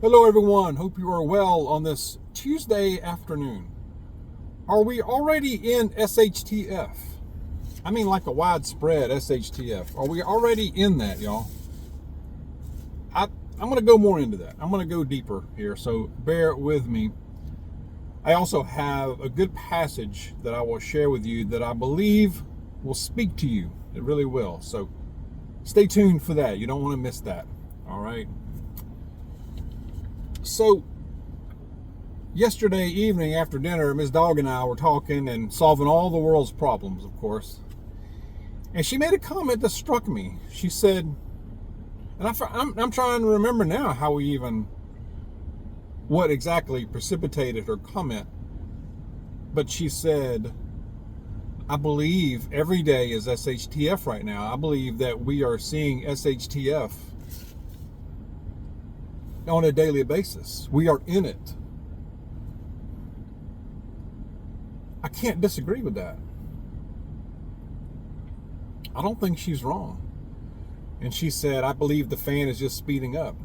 Hello everyone, hope you are well on this Tuesday afternoon. Are we already in SHTF? I mean like a widespread SHTF. Are we already in that, y'all? I'm going to go more into that. I'm going to go deeper here, so bear with me. I also have a good passage that I will share with you that I believe will speak to you. It really will. So stay tuned for that. You don't want to miss that. All right. So, yesterday evening after dinner, Ms. Dawg and I were talking and solving all the world's problems, of course. And she made a comment that struck me. She said, and I'm trying to remember now what exactly precipitated her comment. But she said, I believe every day is SHTF right now. I believe that we are seeing SHTF on a daily basis. We are in it. I can't disagree with that. I don't think she's wrong. And she said, I believe the fan is just speeding up.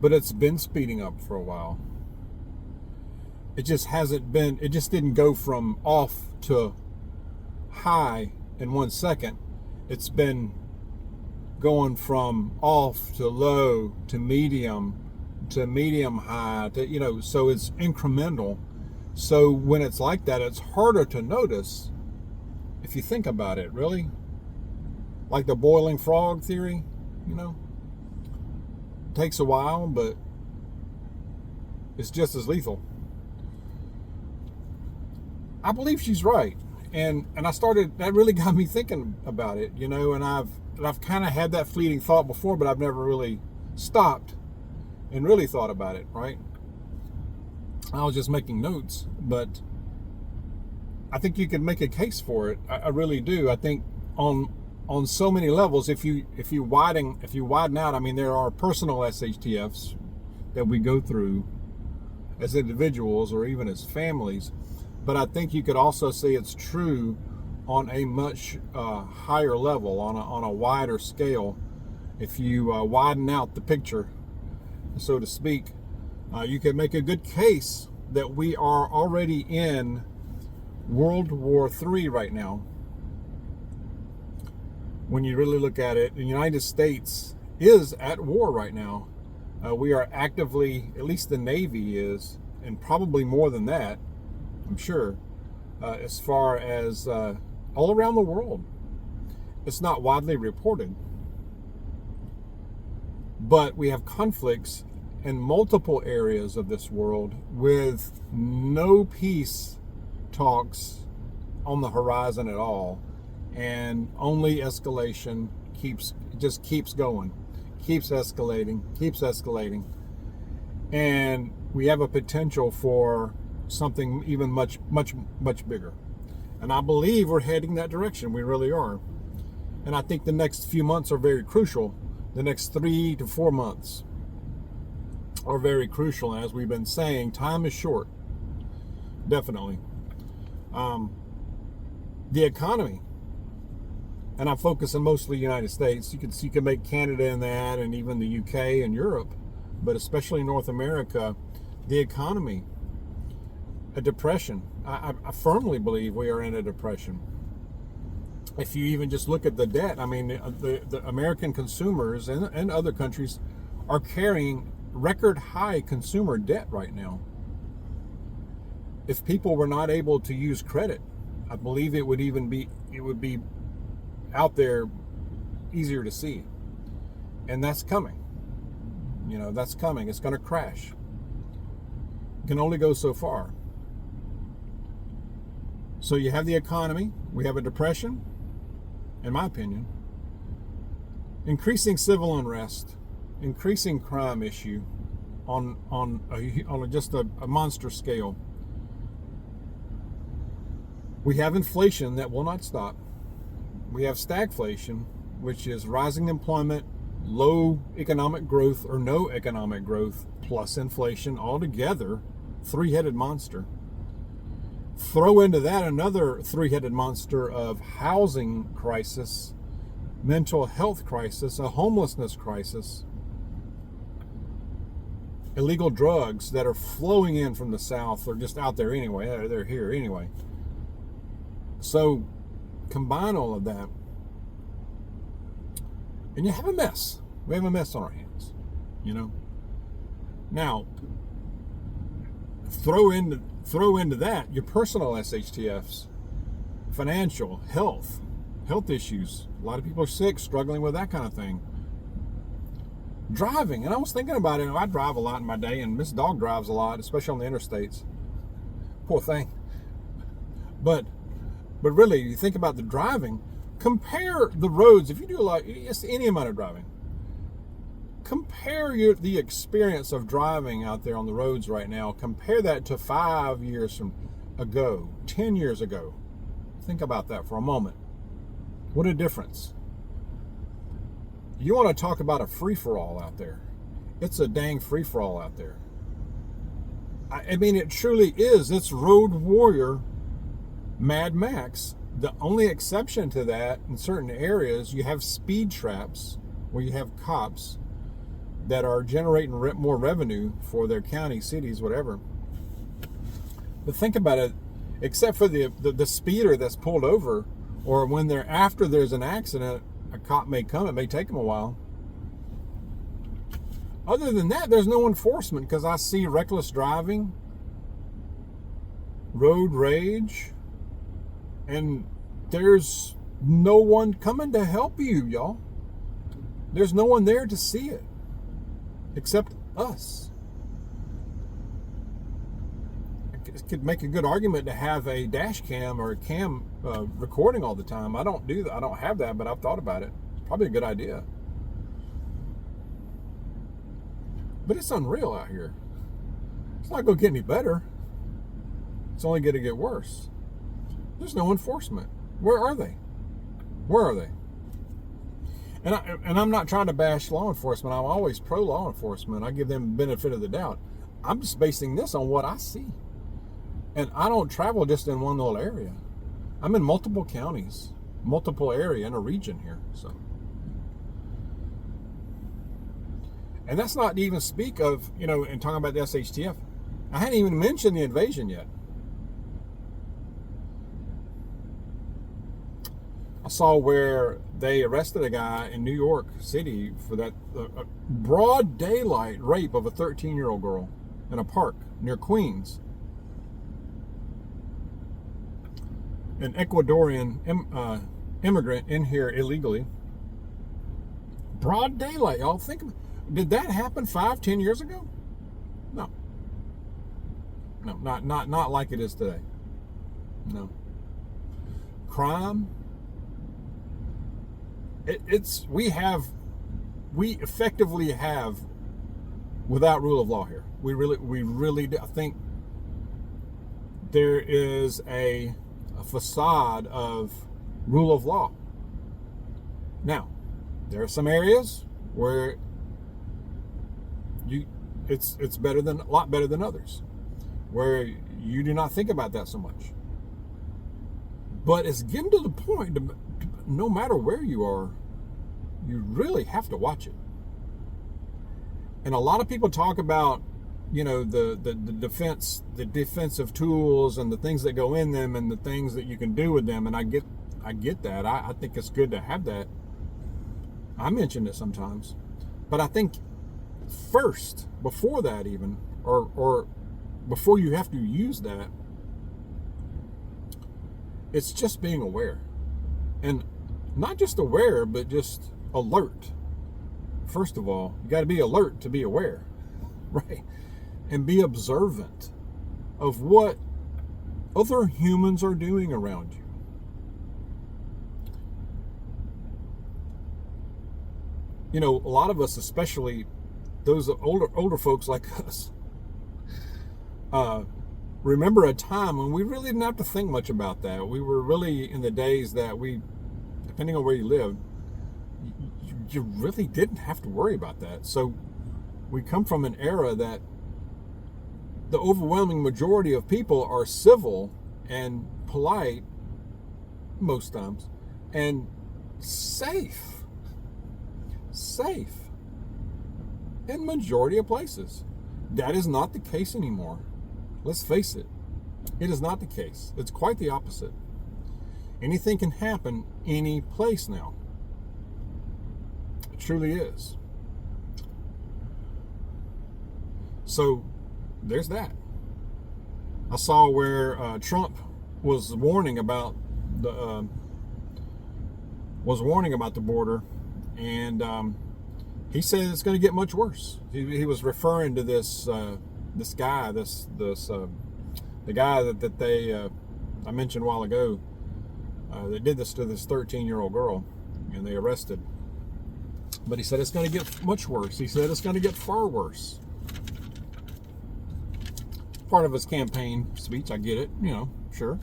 But it's been speeding up for a while. It just didn't go from off to high in 1 second. It's been going from off to low to medium high to, so it's incremental. So when it's like that, it's harder to notice if you think about it, really. Like the boiling frog theory, it takes a while, but it's just as lethal. I believe she's right. And that really got me thinking about it, and I've kind of had that fleeting thought before, but I've never really stopped and really thought about it, right? I was just making notes, but I think you can make a case for it. I really do. I think on so many levels, if you widen out, I mean, there are personal SHTFs that we go through as individuals or even as families, but I think you could also say it's true on a much higher level, on a wider scale. If you widen out the picture, so to speak, you can make a good case that we are already in World War III right now. When you really look at it, the United States is at war right now. We are actively, at least the Navy is, and probably more than that, I'm sure, as far as all around the world. It's not widely reported. But we have conflicts in multiple areas of this world with no peace talks on the horizon at all. And only escalation keeps going, keeps escalating. And we have a potential for something even much bigger. And I believe we're heading that direction. We really are. And I think the next few months are very crucial. The next 3 to 4 months are very crucial. And as we've been saying, time is short. Definitely. The economy. And I'm focusing mostly United States. You can make Canada in that, and even the UK and Europe, but especially North America, the economy. A depression. I firmly believe we are in a depression. If you even just look at the debt, I mean, the American consumers and other countries are carrying record high consumer debt right now. If people were not able to use credit, I believe it would be out there easier to see. And that's coming. That's coming. It's going to crash. It can only go so far. So you have the economy, we have a depression, in my opinion, increasing civil unrest, increasing crime issue on just a monster scale. We have inflation that will not stop. We have stagflation, which is rising employment, low economic growth or no economic growth, plus inflation altogether, three-headed monster. Throw into that another three-headed monster of housing crisis, mental health crisis, a homelessness crisis. illegal drugs that are flowing in from the south are just out there anyway. They're here anyway. So combine all of that, and you have a mess. We have a mess on our hands, you know. Now, throw into that your personal SHTFs, financial, health issues. A lot of people are sick, struggling with that kind of thing. Driving, and I was thinking about it. I drive a lot in my day, and Miss Dawg drives a lot, especially on the interstates. Poor thing. But really, you think about the driving. Compare the roads. If you do any amount of driving, compare the experience of driving out there on the roads right now. Compare that to 5 years ago, 10 years ago. Think about that for a moment. What a difference. You want to talk about a free-for-all out there. It's a dang free-for-all out there. I mean, it truly is. It's Road Warrior Mad Max. The only exception to that, in certain areas, you have speed traps where you have cops that are generating more revenue for their county, cities, whatever. But think about it, except for the speeder that's pulled over, or when after there's an accident, a cop may come. It may take them a while. Other than that, there's no enforcement, because I see reckless driving, road rage, and there's no one coming to help you, y'all. There's no one there to see it except us. Could make a good argument to have a dash cam or a cam recording all the time. I don't do that. I don't have that, but I've thought about it. It's probably a good idea. But it's unreal out here. It's not going to get any better. It's only going to get worse. There's no enforcement. Where are they? Where are they? And I'm not trying to bash law enforcement. I'm always pro law enforcement. I give them the benefit of the doubt. I'm just basing this on what I see. And I don't travel just in one little area. I'm in multiple counties, multiple area in a region here. So, and that's not to even speak of, and talking about the SHTF. I hadn't even mentioned the invasion yet. I saw where they arrested a guy in New York City for that broad daylight rape of a 13-year-old girl in a park near Queens. An Ecuadorian immigrant in here illegally. Broad daylight, y'all. Did that happen 5-10 years ago? No, not like it is today. No. Crime. We effectively have without rule of law here. We really do. I think there is a facade of rule of law. Now, there are some areas where it's a lot better than others, where you do not think about that so much. But it's getting to the point, no matter where you are, you really have to watch it. And a lot of people talk about the defensive tools and the things that go in them and the things that you can do with them. And I get that. I think it's good to have that. I mention it sometimes, but I think first, before that even, or before you have to use that, it's just being aware. And not just aware, but just alert. First of all, you got to be alert to be aware, right? And be observant of what other humans are doing around you. A lot of us, especially those older folks like us, remember a time when we really didn't have to think much about that. We were really in the days that depending on where you lived, you really didn't have to worry about that. So we come from an era that the overwhelming majority of people are civil and polite most times and safe in majority of places. That is not the case anymore. Let's face it. It is not the case. It's quite the opposite. Anything can happen any place now. It truly is. So there's that. I saw where Trump was warning about the border, and he said it's going to get much worse. He was referring to this guy, the guy that they I mentioned a while ago. They did this to this 13-year-old girl, and they arrested. But he said it's going to get much worse. He said it's going to get far worse. Part of his campaign speech, I get it, sure.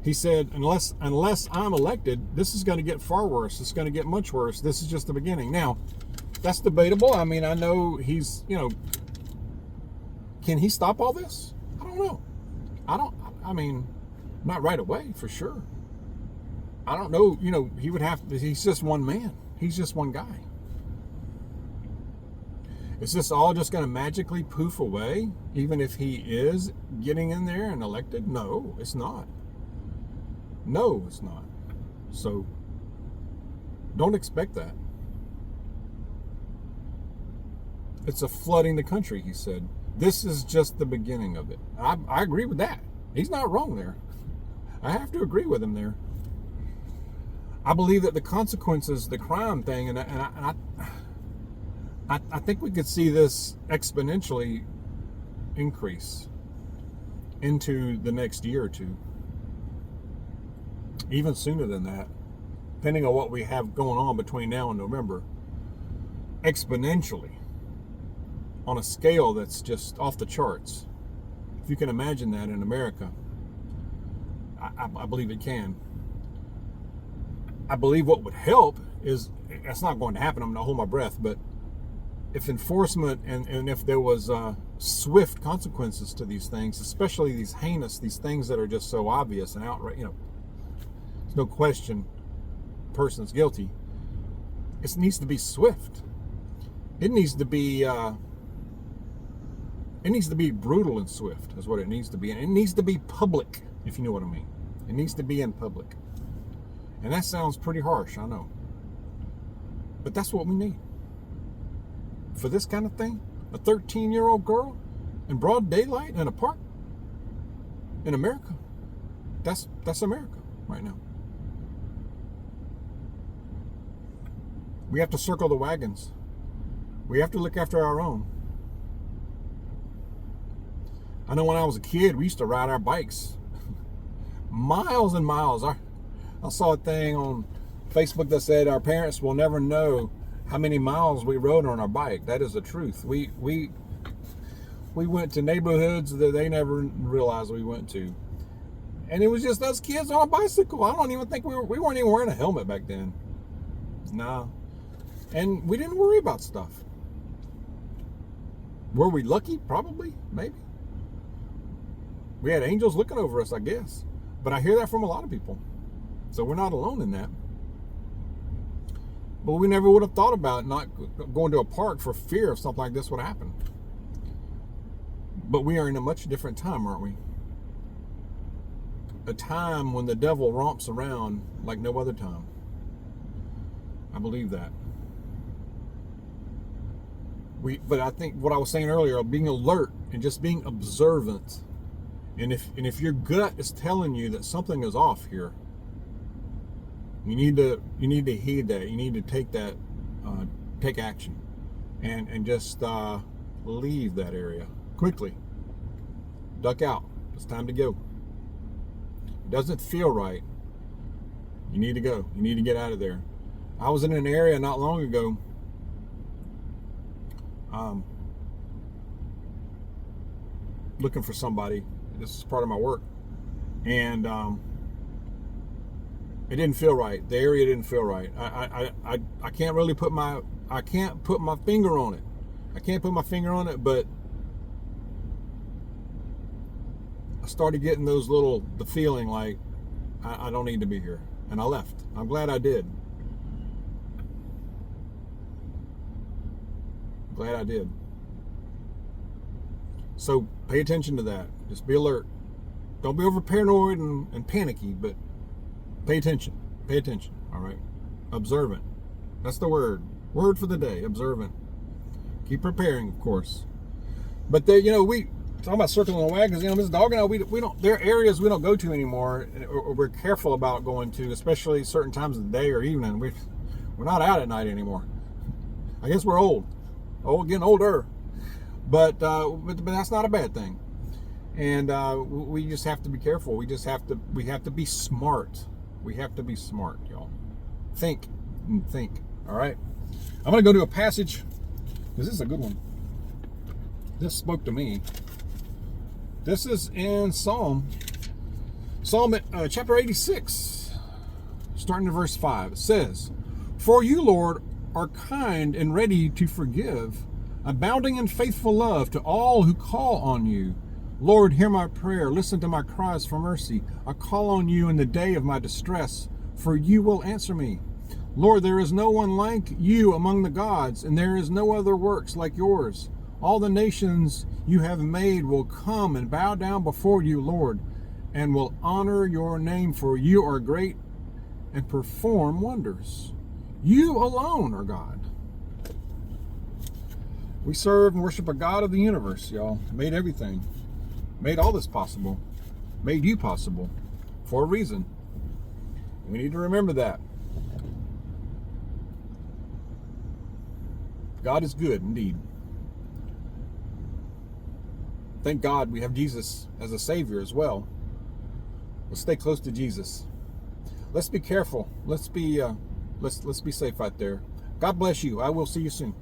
He said, unless I'm elected, this is going to get far worse. It's going to get much worse. This is just the beginning. Now, that's debatable. I mean, I know he's, can he stop all this? I don't know. I mean, not right away, for sure. I don't know, he would have to, he's just one man. He's just one guy. Is this all just going to magically poof away, even if he is getting in there and elected? No, it's not. No, it's not. So, don't expect that. It's a flooding the country, he said. This is just the beginning of it. I agree with that. He's not wrong there. I have to agree with him there. I believe that the consequences, the crime thing, and I think we could see this exponentially increase into the next year or two. Even sooner than that, depending on what we have going on between now and November. Exponentially. On a scale that's just off the charts. If you can imagine that in America, I believe it can. I believe what would help is, that's not going to happen, I'm going to hold my breath, but if enforcement and if there was swift consequences to these things, especially these heinous, these things that are just so obvious and outright, there's no question person's guilty. It needs to be swift. It needs to be brutal and swift is what it needs to be. And it needs to be public, if you know what I mean. It needs to be in public. And that sounds pretty harsh, I know. But that's what we need. For this kind of thing, a 13-year-old girl in broad daylight in a park in America. That's America right now. We have to circle the wagons. We have to look after our own. I know when I was a kid, we used to ride our bikes miles and miles. I saw a thing on Facebook that said our parents will never know how many miles we rode on our bike. That is the truth. We went to neighborhoods that they never realized we went to. And it was just us kids on a bicycle. I don't even think we weren't even wearing a helmet back then. No. And we didn't worry about stuff. Were we lucky? Probably. Maybe. We had angels looking over us, I guess. But I hear that from a lot of people. So we're not alone in that. But we never would have thought about not going to a park for fear of something like this would happen. But we are in a much different time, aren't we? A time when the devil romps around like no other time. I believe that. But I think what I was saying earlier, being alert and just being observant. And if your gut is telling you that something is off here, you need to heed that. You need to take that, take action, and just leave that area quickly. Duck out. It's time to go. It doesn't feel right. You need to go. You need to get out of there. I was in an area not long ago. Looking for somebody. This is part of my work, and it didn't feel right. The area didn't feel right. I can't really put my finger on it. I can't put my finger on it, but I started getting the feeling like I don't need to be here, and I left. I'm glad I did. Glad I did. So pay attention to that. Just be alert. Don't be over paranoid and panicky, but pay attention. Pay attention. All right. Observant. That's the word. Word for the day. Observant. Keep preparing, of course. But we talking about circling the wagons. Miss Dawg and I, we don't. There are areas we don't go to anymore, or we're careful about going to, especially certain times of the day or evening. We're not out at night anymore. I guess we're old, getting older. But that's not a bad thing. And we just have to be careful. We have to be smart. We have to be smart, y'all. Think. All right. I'm going to go to a passage, because this is a good one. This spoke to me. This is in Psalm chapter 86, starting in verse 5. It says, "For you, Lord, are kind and ready to forgive, abounding in faithful love to all who call on you. Lord, hear my prayer. Listen to my cries for mercy. I call on you in the day of my distress, for you will answer me. Lord, there is no one like you among the gods, and there is no other works like yours. All the nations you have made will come and bow down before you, Lord, and will honor your name, for you are great and perform wonders. You alone are God." We serve and worship a God of the universe, y'all. Made everything. Made all this possible. Made you possible for a reason. We need to remember that. God is good indeed. Thank God we have Jesus as a Savior as well. Let's stay close to Jesus. Let's be careful. Let's be safe out there. God bless you. I will see you soon.